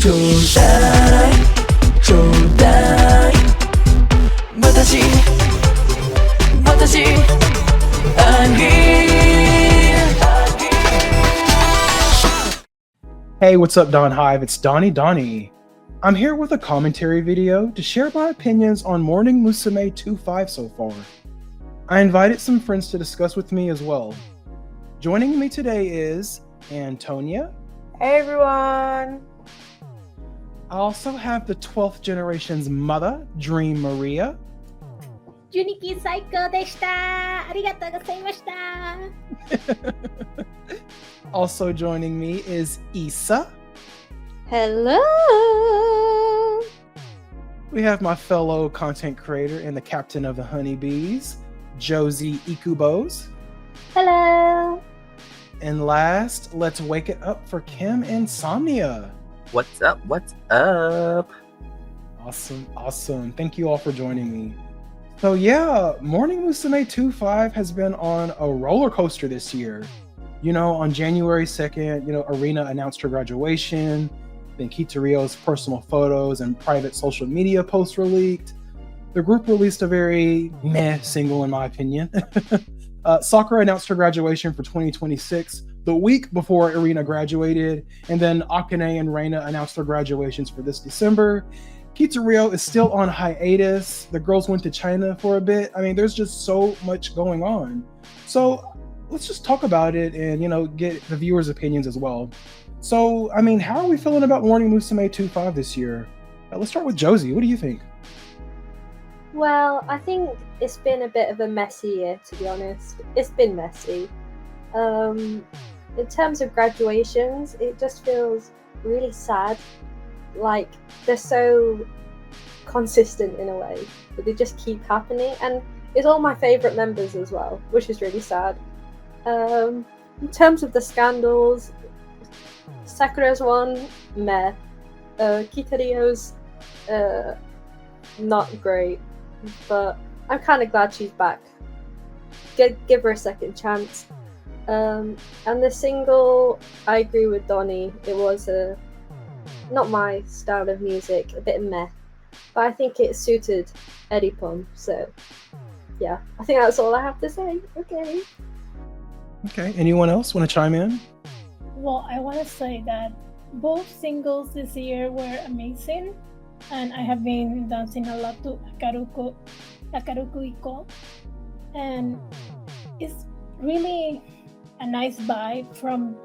Chodai, chodai. Watashi, watashi, I'm here. Hey, what's up, DonHive? It's Donnie. I'm here with a commentary video to share my opinions on Morning Musume 2.5 so far. I invited some friends to discuss with me as well. Joining me today is Antonia. Hey everyone! I also have the 12th generation's mother, Dream Maria. ジュニキ最高でした。ありがとうございました。Also joining me is Issa. Hello! We have my fellow content creator and the captain of the honeybees, Josie Ikubos. Hello! And last, let's wake it up for Kim Insomnia. What's up? Awesome. Thank you all for joining me. So yeah, Morning Musume 2.5 has been on a roller coaster this year. You know, on January 2nd, Arena announced her graduation. Then Kitario's personal photos and private social media posts were leaked. The group released a very meh single, in my opinion. Sakura announced her graduation for 2026 the week before Arena graduated, and then Akane and Reina announced their graduations for this December. Kitario is still on hiatus. The girls went to China for a bit. I mean, there's just so much going on. So let's just talk about it and, get the viewers' opinions as well. So, I mean, how are we feeling about Morning Musume 2.5 this year? Let's start with Josie. What do you think? Well, I think it's been a bit of a messy year, to be honest. It's been messy. In terms of graduations, it just feels really sad. Like, they're so consistent in a way, but they just keep happening. And it's all my favourite members as well, which is really sad. In terms of the scandals, Sakura's one, meh. Kitario's, not great. But I'm kind of glad she's back. Give her a second chance. And the single, I agree with Donnie. It was not my style of music, a bit meh. But I think it suited Eripon. So, yeah, I think that's all I have to say. Okay. Anyone else want to chime in? Well, I want to say that both singles this year were amazing. And I have been dancing a lot to Akaruku Iko. And it's really a nice vibe from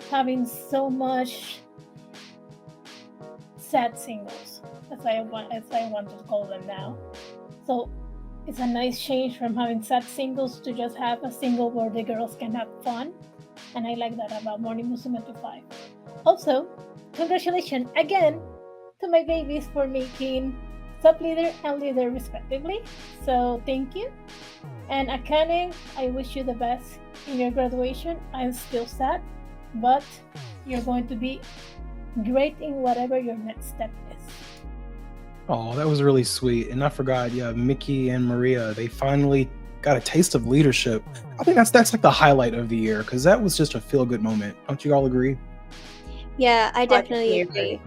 having so much sad singles, as I want to call them now. So it's a nice change from having sad singles to just have a single where the girls can have fun. And I like that about Morning Musume 2.5. Also, congratulations again to my babies for making sub-leader and leader respectively. So thank you. And Akane, I wish you the best in your graduation. I'm still sad, but you're going to be great in whatever your next step is. Oh, that was really sweet. And I forgot, Mickey and Maria, they finally got a taste of leadership. I think that's like the highlight of the year, because that was just a feel-good moment. Don't you all agree? Yeah, I definitely agree.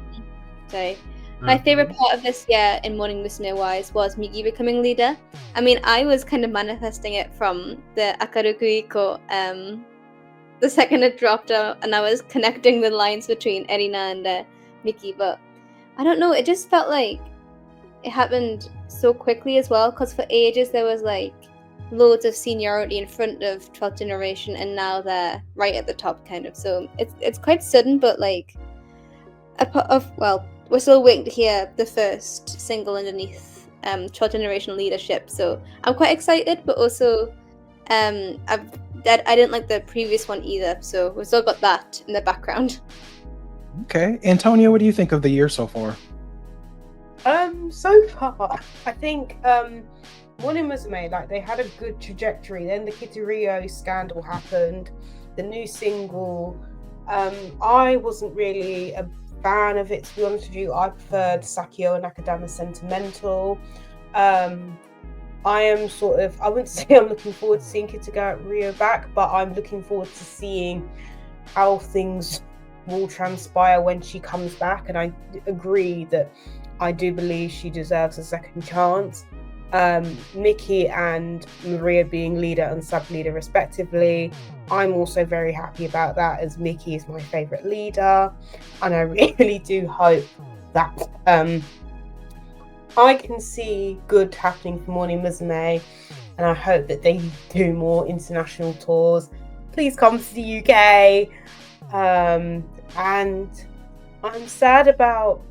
So, my favorite part of this year in Morning Musume wise was Miki becoming leader. I mean, I was kind of manifesting it from the Akaruku Iko, the second it dropped out, and I was connecting the lines between Erina and Miki, but I don't know, it just felt like it happened so quickly as well, because for ages there was like loads of seniority in front of 12th generation, and now they're right at the top kind of, so it's quite sudden, but like we're still waiting to hear the first single underneath 12th generation leadership, so I'm quite excited, but also I didn't like the previous one either, so we've still got that in the background. Okay. Antonio, what do you think of the year so far? So far, I think Morning Musume, like, they had a good trajectory. Then the Kitario scandal happened, the new single. I wasn't really a fan of it, to be honest with you. I preferred Sakio and Akadama Sentimental. I am I wouldn't say I'm looking forward to seeing Kitario back, but I'm looking forward to seeing how things will transpire when she comes back, and I agree that I do believe she deserves a second chance. Nikki and Maria being leader and sub-leader respectively, I'm also very happy about that, as Nikki is my favourite leader, and I really do hope that I can see good happening for Morning Musume, and I hope that they do more international tours. Please come to the UK. And I'm sad about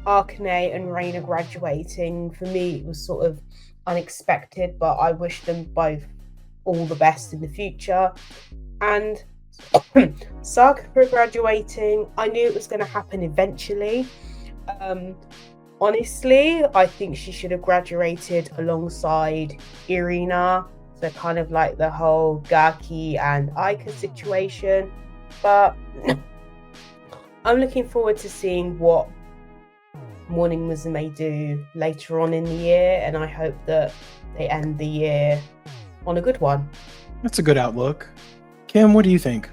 Arkane and Reina graduating. For me, it was sort of unexpected, but I wish them both all the best in the future. And Sakura graduating, I knew it was going to happen eventually. Honestly, I think she should have graduated alongside Irina. So kind of like the whole Gaki and Aika situation. But I'm looking forward to seeing what Morning Musume do later on in the year, and I hope that they end the year on a good one. That's a good outlook. Kim, what do you think?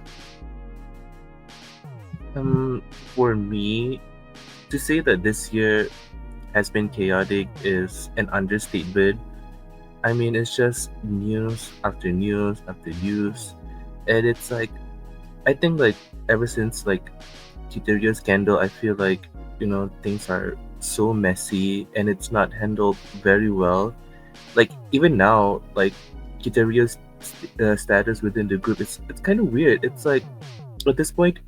For me, to say that this year has been chaotic is an understatement. I mean, it's just news after news after news, and it's like, I think like ever since like Kiteria scandal, I feel like things are so messy and it's not handled very well. Like even now, like Kiteria's status within the group, it's kind of weird. It's like at this point,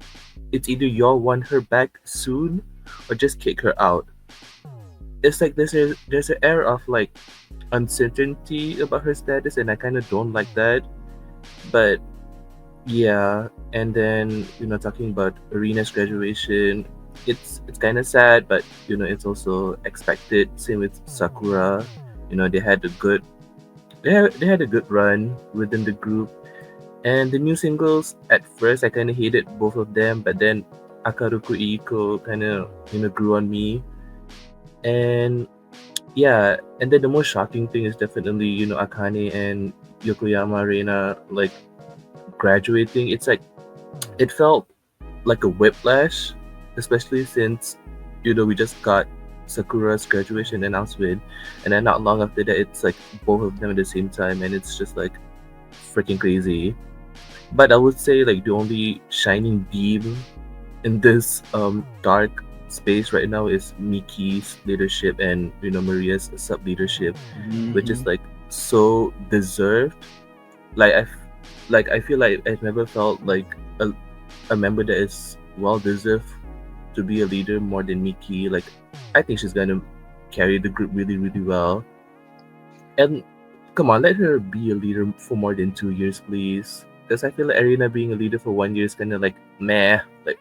it's either y'all want her back soon or just kick her out. It's like there's an air of like uncertainty about her status, and I kind of don't like that. But yeah, and then talking about Arena's graduation, it's kind of sad, but it's also expected. Same with Sakura, they had a good run within the group, and the new singles. At first, I kind of hated both of them, but then Akaruku Iko kind of grew on me, and yeah, and then the most shocking thing is definitely Akane and Yokoyama Reina like graduating. It's like it felt like a whiplash, especially since we just got Sakura's graduation announcement, and then not long after that it's like both of them at the same time, and it's just like freaking crazy. But I would say like the only shining beam in this dark space right now is Miki's leadership and Maria's sub leadership, which is like so deserved. Like I feel like I've never felt like a member that is well deserved to be a leader more than Miki. Like I think she's gonna carry the group really, really well. And come on, let her be a leader for more than 2 years, please. Because I feel like Arena being a leader for 1 year is kind of like meh. Like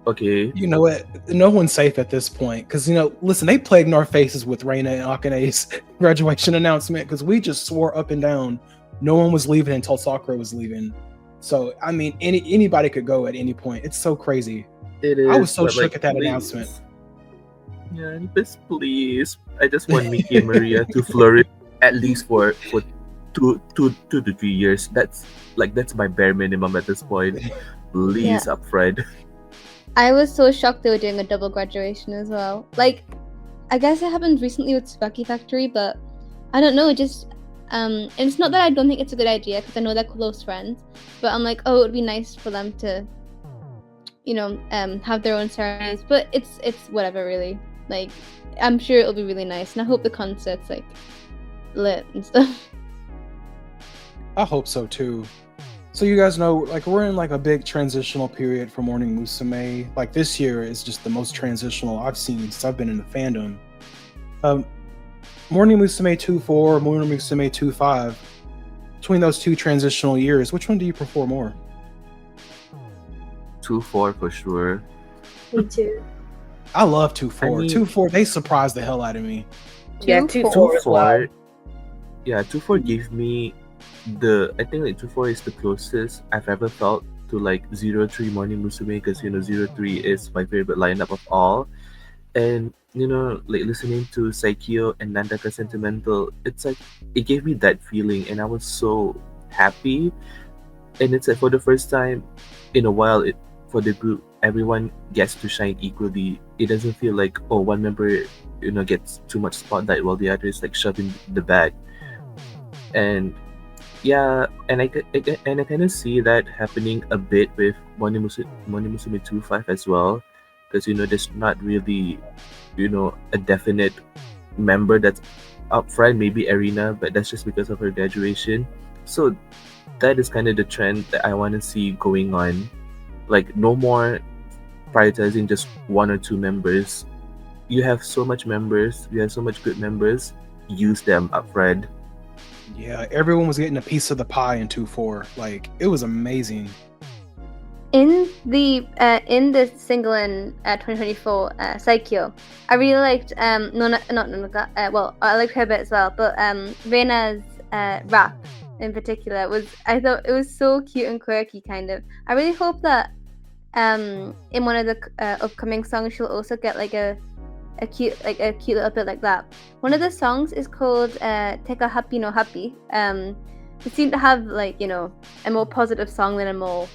okay, You know what? No one's safe at this point because listen, they plagued in our faces with Reina and Akane's graduation announcement because we just swore up and down no one was leaving until Sakura was leaving. So I mean, anybody could go at any point. It's so crazy. it is. I was so but, shook like, at that please. announcement. Yeah, just please. I just want Miki and Maria to flourish at least for 2 to 3 years. That's my bare minimum at this point. Please, up front. I was so shocked they were doing a double graduation as well. Like, I guess it happened recently with Tsubaki Factory, but I don't know. Just and it's not that I don't think it's a good idea because I know they're close friends, but I'm like, oh, it would be nice for them to, have their own ceremonies. But it's whatever, really. Like, I'm sure it'll be really nice, and I hope the concert's like lit and stuff. I hope so too. So you guys know, like we're in like a big transitional period for Morning Musume. Like this year is just the most transitional I've seen since I've been in the fandom. Morning Musume 2.4, Morning Musume 2.5. Between those two transitional years, which one do you prefer more? 2-4 for sure. Me too. I love 2.4. I mean- 2.4, they surprised the hell out of me. Yeah, 2-4 as well. 2-4. Yeah, 2-4 gave me I think like 2-4 is the closest I've ever felt to like 0-3 Morning Musume, because 0-3 is my favorite lineup of all. And like listening to Saikyo and Nandaka Sentimental, it's like it gave me that feeling, and I was so happy. And it's like for the first time in a while, for the group everyone gets to shine equally. It doesn't feel like, oh, one member gets too much spotlight while the other is like shoved in the back. And yeah, and I kind of see that happening a bit with Morning Musume 2-5 as well, because there's not really a definite member that's up front, maybe Arena, but that's just because of her graduation. So that is kind of the trend that I want to see going on. Like, no more prioritizing just one or two members. You have so much members, you have so much good members, use them up front. Yeah, everyone was getting a piece of the pie in 2-4. Like, it was amazing. In the single in 2024, Saikyo, I really liked not Nonoka. Well, I liked her bit as well, but Reina's rap in particular I thought it was so cute and quirky, kind of. I really hope that in one of the upcoming songs she'll also get like a cute little bit like that. One of the songs is called Teka Happy no Happy. It seemed to have like a more positive song than a more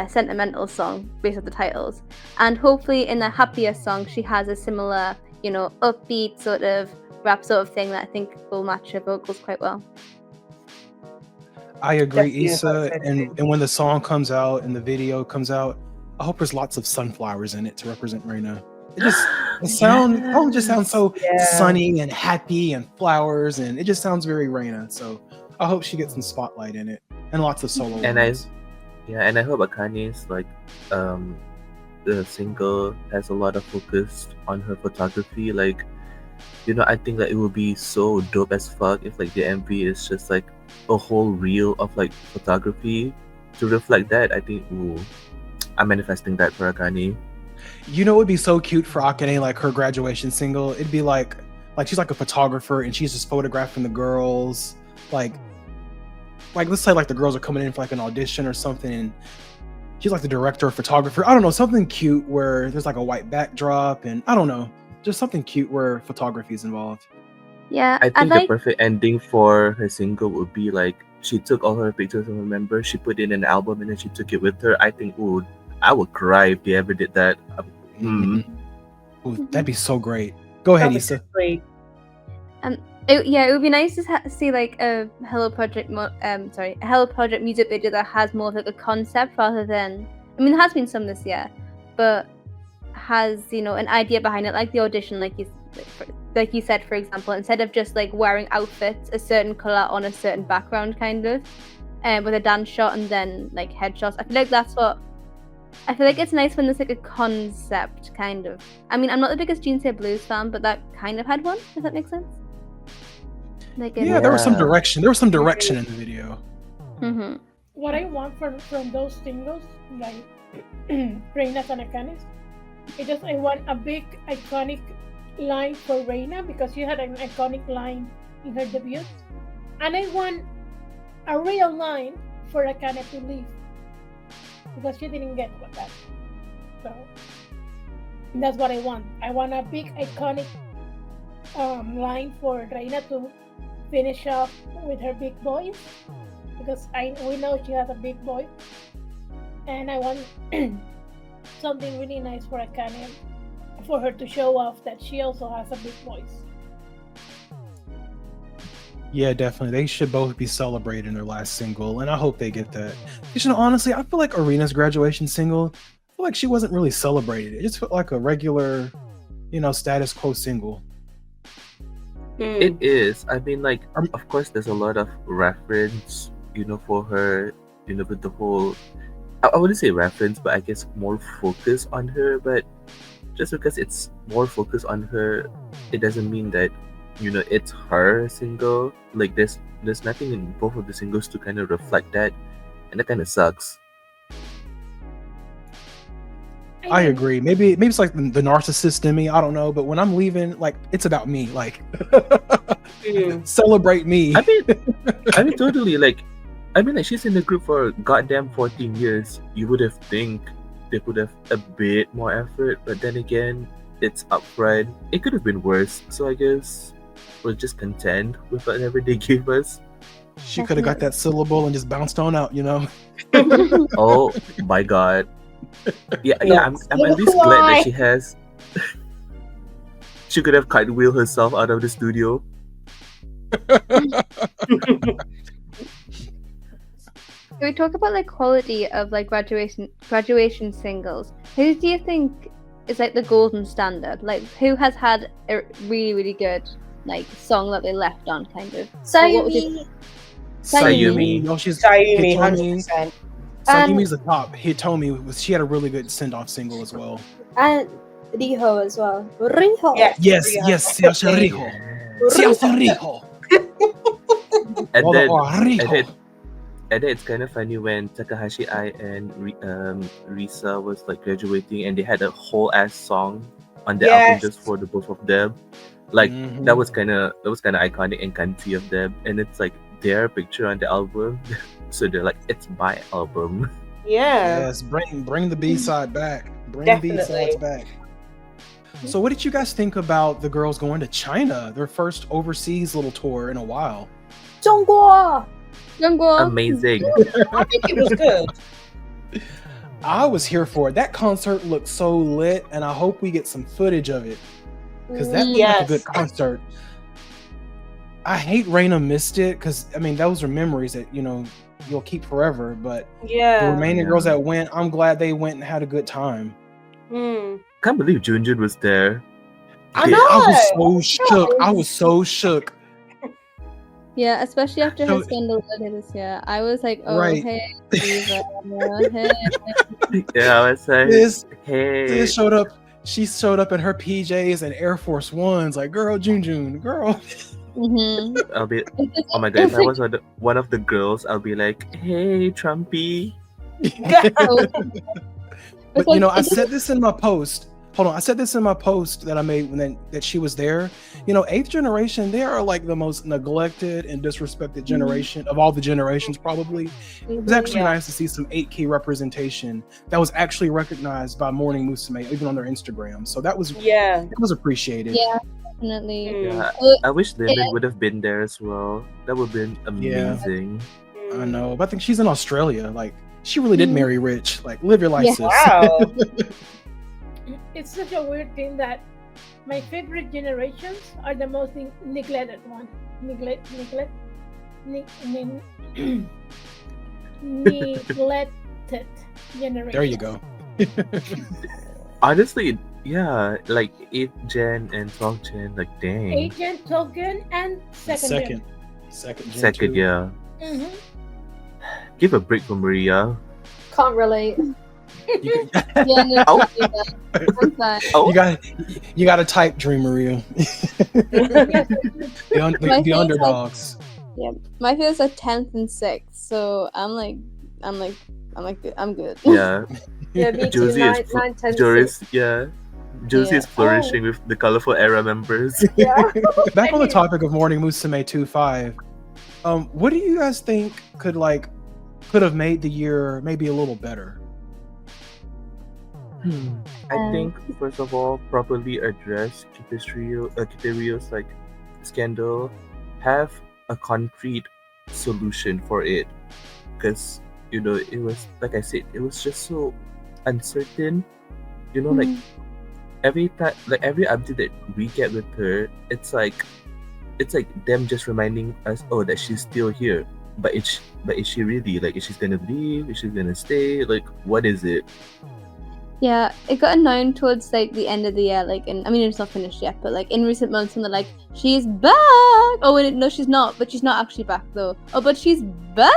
sentimental song based on the titles, and hopefully in the happier song she has a similar upbeat sort of rap sort of thing that I think will match her vocals quite well. I agree, Definitely, as I Issa. said, And when the song comes out and the video comes out, I hope there's lots of sunflowers in it to represent Reina. The song just sounds so Yeah. sunny and happy and flowers, and it just sounds very Reina. So I hope she gets some spotlight in it and lots of solo And ones. and I hope Akane's like the single has a lot of focus on her photography. Like, I think that it would be so dope as fuck if like the MV is just like a whole reel of like photography to reflect that. I think I'm manifesting that for Akane. It would be so cute for Akane, like her graduation single. It'd be like she's like a photographer and she's just photographing the girls. Like let's say like the girls are coming in for like an audition or something, and she's like the director or photographer. I don't know, something cute where there's like a white backdrop, and I don't know, just something cute where photography is involved. Yeah, I I'd think the like perfect ending for her single would be like she took all her pictures of her members, she put it in an album, and then she took it with her. I think I would cry if they ever did that. Ooh, that'd be so great. Go ahead, That was Issa. sweet. it would be nice to see like a Hello Project a Hello Project music video that has more of like a concept rather than, I mean, there has been some this year, but has an idea behind it, like the audition, like you said, for example, instead of just like wearing outfits a certain color on a certain background, kind of, with a dance shot and then like headshots. I feel like it's nice when there's like a concept, kind of. I mean, I'm not the biggest Jinsei Blues fan, but that kind of had one, if that makes sense. Like Yeah, there was some direction. There was some direction in the video. Mm-hmm. What I want from those singles, like Reina's and Akane's, I want a big iconic line for Reina, because she had an iconic line in her debut, and I want a real line for Akane to leave, because she didn't get that. So that's what I want. I want a big iconic line for Reina to finish off with her big voice, because we know she has a big voice, and I want something really nice for Akane, for her to show off that she also has a big voice. Yeah, definitely. They should both be celebrating their last single, and I hope they get that. Honestly, I feel like Arena's graduation single, I feel like she wasn't really celebrated. It just felt like a regular, status quo single. It is. I mean, like, of course, there's a lot of reference, for her, with the whole. I wouldn't say reference, but I guess more focus on her. But just because it's more focus on her, it doesn't mean that, it's her single. Like, there's nothing in both of the singles to kind of reflect that, and that kind of sucks. I agree. Maybe it's like the narcissist in me. I don't know. But when I'm leaving, like, it's about me. Like, celebrate me. I mean, totally. Like, she's in the group for goddamn 14 years. You would have think they would have a bit more effort, but then again, it's upfront. It could have been worse. So I guess we're just content with whatever they gave us. She could have got that syllable and just bounced on out. Oh my god. Yeah, No. I'm at least glad Why? that she has. She could have cartwheel herself out of the studio. Can we talk about like quality of like graduation singles? Who do you think is like the golden standard? Like who has had a really good like song that they left on kind of? What would you- Sayumi. No, she's Sayumi, Hitomi. 100%. Sayumi's the top. Hitomi she had a really good send-off single as well. And Riho as well. Riho. Yes. Yes, Riho. Riho. And then, Riho. and then it's kind of funny when Takahashi Ai and Risa was like graduating, and they had a whole ass song on the album Yes. just for the both of them. Like Mhm. that was kind of iconic and country of them, and it's like their picture on the album, so they're like, it's my album. Yeah. Yes, bring the B-side back. Bring Definitely. the B-sides back. So what did you guys think about the girls going to China, their first overseas little tour in a while? Jungkook. Jungkook. Amazing. I think it was good. I was here for it. That concert looked so lit, and I hope we get some footage of it because that looked like a good Yes. concert. I hate Raina missed it because I mean those are memories that you'll keep forever. But the Yeah. remaining Yeah. girls that went, I'm glad they went and had a good time. Mm. Can't believe Junjun was there. I Did- was so shook. I was so shook. Yeah, especially after So- her scandal earlier this year. I was like, oh Right. hey, Diva, hey. Yeah, I was like, This hey. showed up. She showed up in her PJs and Air Force Ones, like girl, Junjun, girl. Mm-hmm. I'll be. Oh my god! If I was one of the girls, I'll be like, hey, Trumpy. But I said this in my post. Hold on, I said this in my post that I made that she was there. Eighth generation, they are like the most neglected and disrespected generation of all the generations, probably. It was actually Yeah. nice to see some 8K representation that was actually recognized by Morning Musume, even on their Instagram. So that was appreciated. Yeah, definitely. Mm. Yeah, Uh, I wish Lyndon would have been there as well. That would have been amazing. I know, but I think she's in Australia. Like, she really did marry rich. Like, live your life, Yeah. sis. Wow. It's such a weird thing that my favorite generations are the most neglected one. Neglected generation. There you go. Honestly, yeah, like 8th gen and 12th gen, like dang. Agent token and second. Second, gen Second, too. yeah. Mm-hmm. Give a break for Maria. Can't relate. You, Yeah, no, Oh. I'm fine. Oh, you got to type Dream Maria. the underdogs. Yeah, my feels are 10th and 6th, so I'm good. yeah. Yeah, me too. Josie is 9, 10, Joris, yeah. Josie Yeah. is flourishing with the colorful era members. Yeah. Back on the topic of Morning Musume 2.5, what do you guys think could have made the year maybe a little better? I think first of all, properly address Kiterio's like scandal, have a concrete solution for it, because it was like I said, it was just so uncertain. Like every time, like every update that we get with her, it's like them just reminding us, oh, that she's still here. But is she really, like, is she gonna leave? Is she gonna stay? Like, what is it? Yeah, it got annoying towards like the end of the year, like it's not finished yet, but like in recent months when they're like, she's back. Oh wait, no, she's not, but she's not actually back though. Oh, but she's back,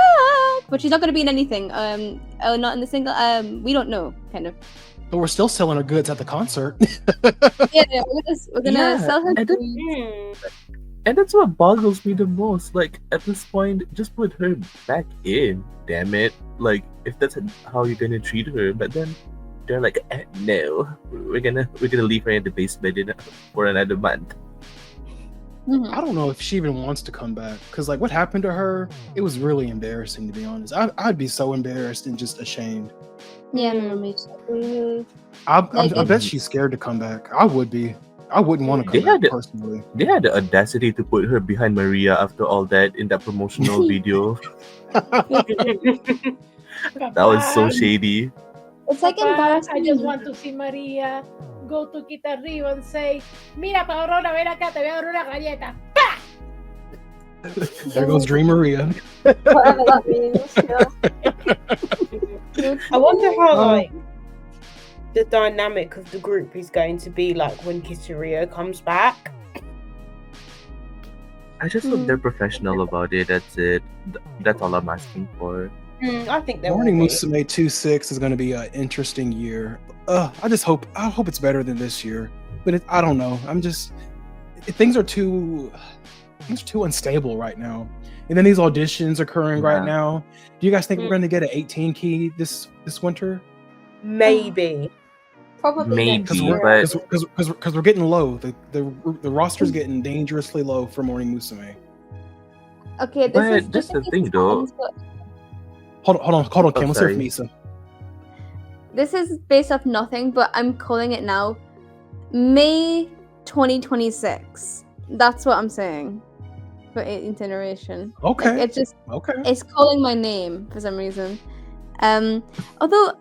but she's not gonna be in anything. Not in the single. We don't know, kind of. But we're still selling her goods at the concert. Yeah, we're gonna Yeah, sell her. and then- Mm. And that's what boggles me the most. Like, at this point, just put her back in. Damn it! Like, if that's how you're gonna treat her, but then they're like, no, we're gonna leave her in the basement for another month. Mhm. I don't know if she even wants to come back, because like what happened to her, it was really embarrassing, to be honest. I'd be so embarrassed and just ashamed. Yeah, no, me too. I bet she's scared to come back. I would be. I wouldn't want to come They had back it. personally. They had the audacity to put her behind Maria after all that in that promotional video. That was so shady. It's like Papa, embarrassing. I just want to see Maria go to Kita Rio and say, mira, Aurora, ven acá, te voy a dar una galleta. There goes Dream Maria. Whatever that means. Yeah. I wonder how Oh. like the dynamic of the group is going to be like when Kitario comes back. I just hope they're professional about it. That's it. That's all I'm asking for. I think there will Morning be. Musume 2-6 is going to be an interesting year. I hope it's better than this year. But I don't know. Things are too unstable right now. And then these auditions occurring right Yeah. now. Do you guys think we're going to get an 18 key this winter? Maybe. Probably Maybe, next year. but Because we're getting low. The roster's getting dangerously low for Morning Musume. Okay, this But is that's just the in case thing, it though. happens, but Hold on, Kim. Oh, Let's hear sorry. from Issa. this is based off nothing, but I'm calling it now. May 2026. That's what I'm saying for 18th generation. Okay. Like, Okay. it's calling my name for some reason. Although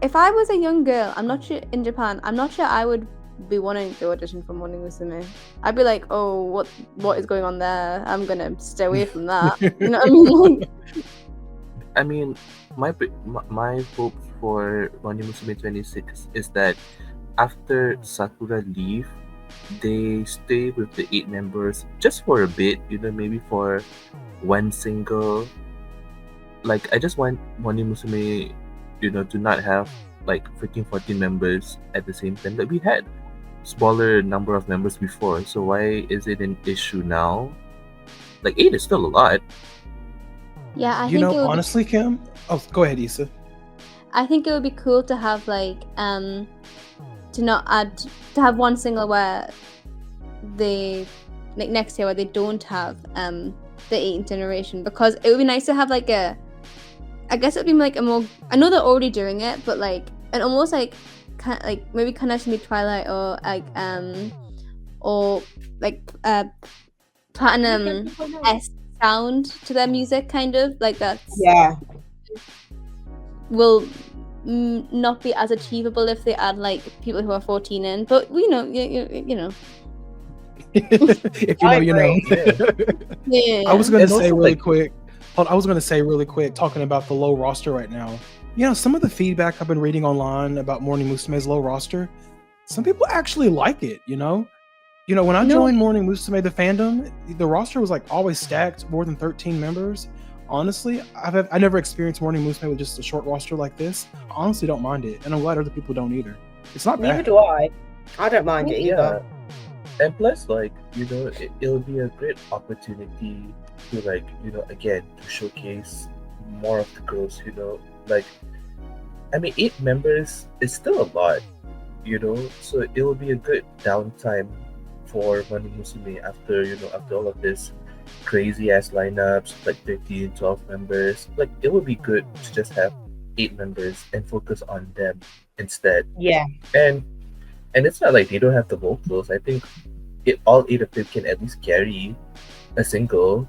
if I was a young girl, I'm not sure in Japan, I'm not sure I would be wanting to audition for Morning Musume. I'd be like, oh, what is going on there? I'm gonna stay away from that. You know what I mean? Like, I mean, my hope for Morning Musume 26 is that after Sakura leave, they stay with the 8 members just for a bit, maybe for one single. Like, I just want Morning Musume, to not have like freaking 14 members at the same time. Like, we had smaller number of members before, so why is it an issue now? Like, 8 is still a lot. yeah, I think it would honestly, Kim. Oh, go ahead, Issa. I think it would be cool to have like to have one single where they like next year where they don't have the 18th generation, because it would be nice to have like I guess it would be like a more, I know they're already doing it, but like an almost like maybe Kanashimi Twilight or Platinum S sound to their music, kind of like that's Yeah. will not be as achievable if they add like people who are 14 in, but you know. If you know, you know. Yeah. I was going to And say also, really like- quick. I was going to say really quick, talking about the low roster right now. Some of the feedback I've been reading online about Morning Musume's low roster, some people actually like it. When I joined Morning Musume, the fandom, the roster was like always stacked, more than 13 members. Honestly, I never experienced Morning Musume with just a short roster like this. I honestly don't mind it, and I'm glad other people don't either. It's not Neither bad. do I. I don't mind it either. And plus, like, it'll be a great opportunity to, like, again, to showcase more of the girls, like, I mean, 8 members is still a lot, so it'll be a good downtime for Morning Musume after all of this crazy ass lineups, like 13, 12 members. Like, it would be good to just have 8 members and focus on them instead. Yeah. And it's not like they don't have the vocals. I think all 8 of them can at least carry a single.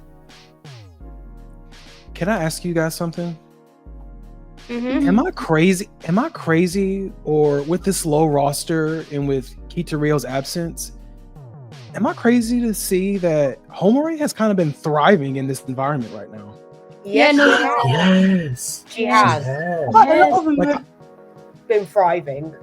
Can I ask you guys something? Mm-hmm. Am I crazy, or with this low roster and with Kitario's absence, am I crazy to see that Homare has kind of been thriving in this environment right now? Yes, no, Yes. she has. Yes. A lot of them Like, have been thriving.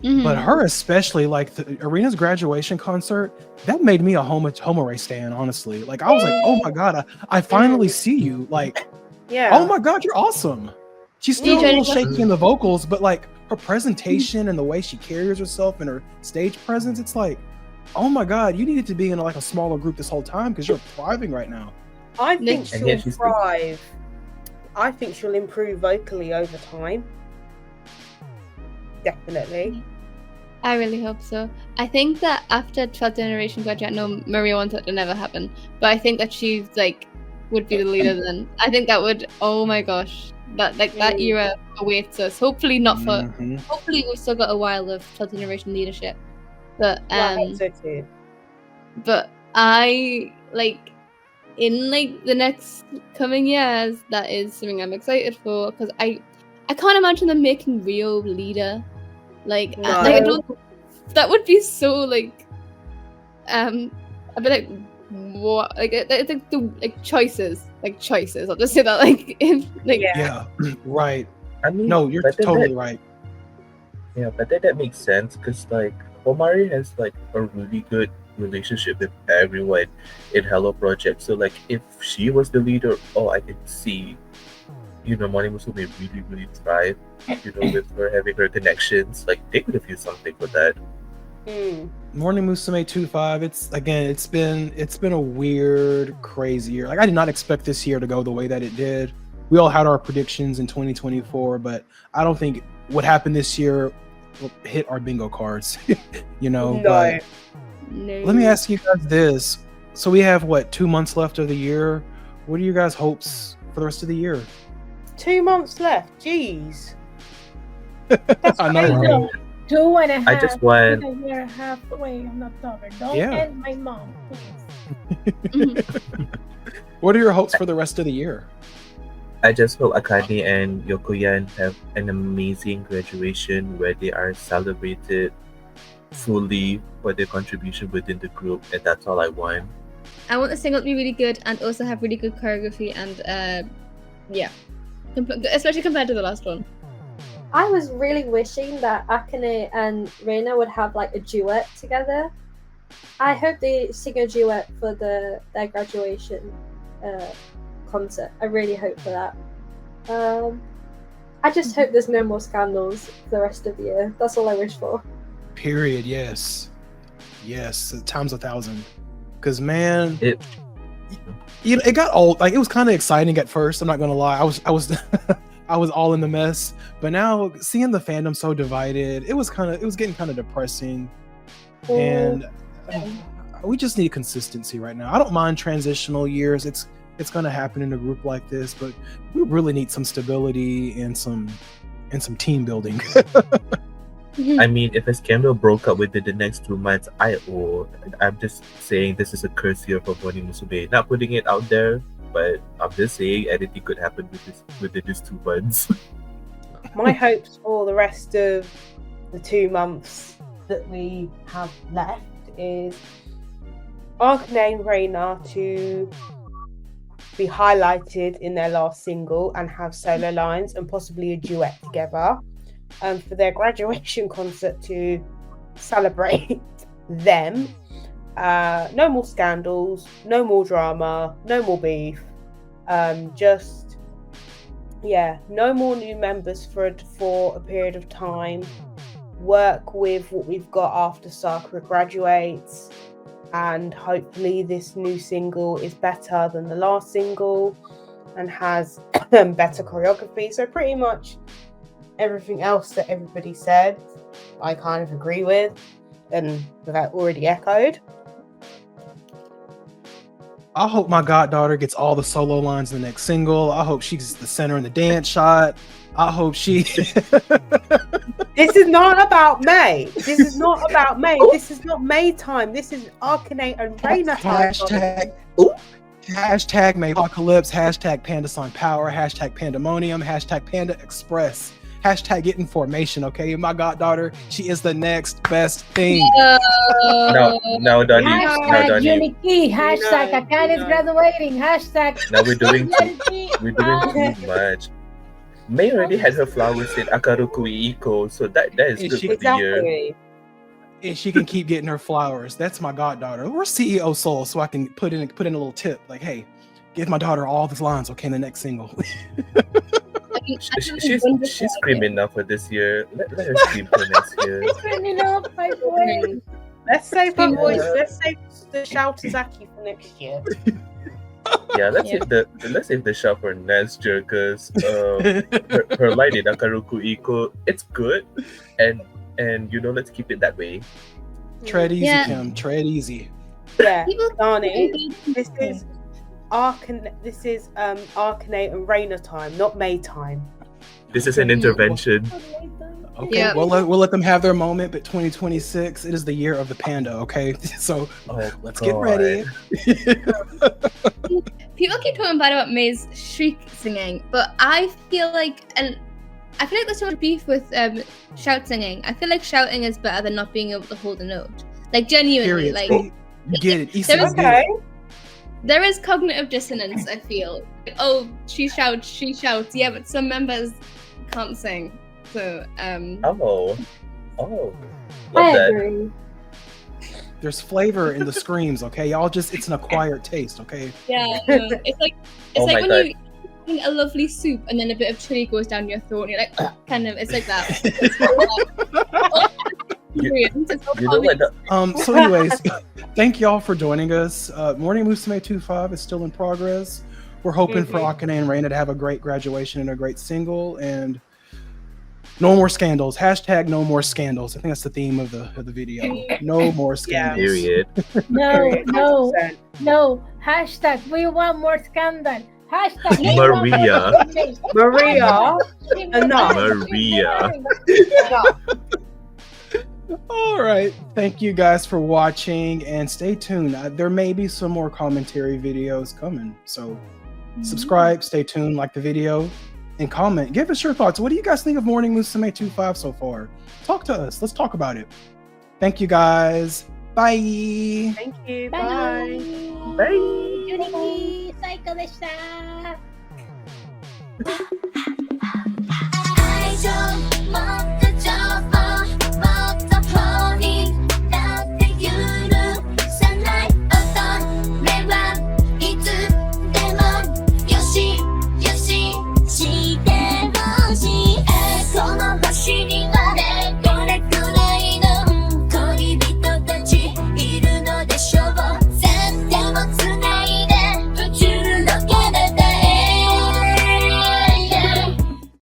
Mhm. but her especially, like the Arena's graduation concert, that made me a Homare stan, honestly. Like, I was like, oh my god, I finally see you. Like, Yeah. oh my god, you're awesome. She's still a little DJ shaky in the vocals, but like her presentation and the way she carries herself and her stage presence, it's like, oh my god, you needed to be in like a smaller group this whole time because you're thriving right now. I think And yet she'll she's still- thrive. I think she'll improve vocally over time. Definitely. I really hope so. I think that after 12th generation graduate, no, Maria wants it to never happen, but I think that she's like would be the leader then. I think that would, oh my gosh, that era awaits us. Hopefully not for, Mhm. hopefully we've still got a while of 12th generation leadership, but I hope so too. but I like in like the next coming years, that is something I'm excited for, because I I can't imagine them making Rio leader. Like, No. like I don't. That would be so like. I'd be like, what? Like, I think the choices. I'll just say that Yeah, right. I mean, No, you're but then totally that, right. yeah, but then that makes sense because like Homare has like a really good relationship with everyone in Hello Project. So like if she was the leader, I could see, Morning Musume really, really thrive, with her having her connections. Like they could have used something for that. Morning Musume 2.5. It's been a weird, crazy year. Like I did not expect this year to go the way that it did. We all had our predictions in 2024, but I don't think what happened this year hit our bingo cards. No. But No. let me ask you guys this. So we have 2 months left of the year. What are your guys' hopes for the rest of the year? 2 months left. Jeez. I know, crazy. right? 2.5. I just want. A year halfway in October. Don't Yeah. end my mom, please. What are your hopes for the rest of the year? I just hope Akane and Yokoyan have an amazing graduation where they are celebrated fully for their contribution within the group, and that's all I want. I want the single to be really good and also have really good choreography and especially compared to the last one. I was really wishing that Akane and Reina would have like a duet together. I hope they sing a duet for their graduation concert. I really hope for that. I just hope there's no more scandals for the rest of the year. That's all I wish for. Period. Yes, times 1,000. Because man, It it got old. Like it was kind of exciting at first. I'm not gonna lie. I was I was all in the mess. But now seeing the fandom so divided, it was getting kind of depressing. And we just need consistency right now. I don't mind transitional years. It's gonna happen in a group like this, but we really need some stability and some team building. I mean, if a scandal broke up within the next 2 months, I'm just saying this is a curse year for Morning Musume. Not putting it out there, but I'm just saying anything could happen within these 2 months. My hopes for the rest of the 2 months that we have left is Akane and Reina to be highlighted in their last single and have solo lines and possibly a duet together. For their graduation concert to celebrate them. No more scandals, no more drama, no more beef. No more new members for a period of time. Work with what we've got after Sakura graduates, and hopefully this new single is better than the last single and has better choreography. So pretty much everything else that everybody said, I kind of agree with and without already echoed. I hope my goddaughter gets all the solo lines in the next single. I hope she's the center in the dance shot. I hope she. This is not about May. This is not about May. This is not May time. This is Akane and Reina time. Hashtag May Apocalypse. Hashtag Panda Song Power. Hashtag Pandemonium. Hashtag Panda Express. Hashtag get in formation, okay? My goddaughter, she is the next best thing. No, Donnie. Hashtag Unity. Hashtag Akane's graduating. Hashtag. Now we're doing too much. May already had her flowers in Akaruku Iiko, so that is good for the year. Exactly. And she can keep getting her flowers. That's my goddaughter. We're CEO Soul, so I can put in a little tip, like, hey, give my daughter all these lines, okay, in the next single. She's screaming enough for this year. Let her scream for next year. Let's save her voice. Let's save the Shoutazaki for next year. Yeah, let's save the shout for next year, because her line in Akaruku Iiko, it's good, and let's keep it that way. Tread easy, Kim. Tread easy. Yeah, Donnie. This is Akane and Reina time, not May time. This is an intervention. Okay, Yeah. we'll let them have their moment, but 2026, it is the year of the panda, okay? So let's get ready. People keep talking bad about May's shriek singing, but I feel like, and I feel like there's so much beef with shout singing. I feel like shouting is better than not being able to hold a note. Like genuinely, Period. like See? You get it. Issa, There you is- get it. there is cognitive dissonance. I feel. Like, oh, she shouts. Yeah, but some members can't sing. So Oh. Love I that. agree. There's flavor in the screams, okay? Y'all just, it's an acquired taste, okay? yeah, no, it's like Oh my when God. you eat a lovely soup and then a bit of chili goes down your throat and you're like, kind of. It's like that. You- It's so You know what? So anyways, thank y'all for joining us. Morning Musume 25 is still in progress. We're hoping for Akane and Reina to have a great graduation and a great single, and no more scandals. Hashtag no more scandals. I think that's the theme of the video. No more scandals. Period. No, no, 100%. no. Hashtag we want more scandal. Hashtag we Maria. want more scandal. Maria, enough. Maria. Enough. All right. Thank you guys for watching, and stay tuned. There may be some more commentary videos coming. So subscribe, stay tuned, like the video, and comment. Give us your thoughts. What do you guys think of Morning Musume 25 so far? Talk to us. Let's talk about it. Thank you guys. Bye. Thank you. Bye. Bye. Yuriki, 最高でした。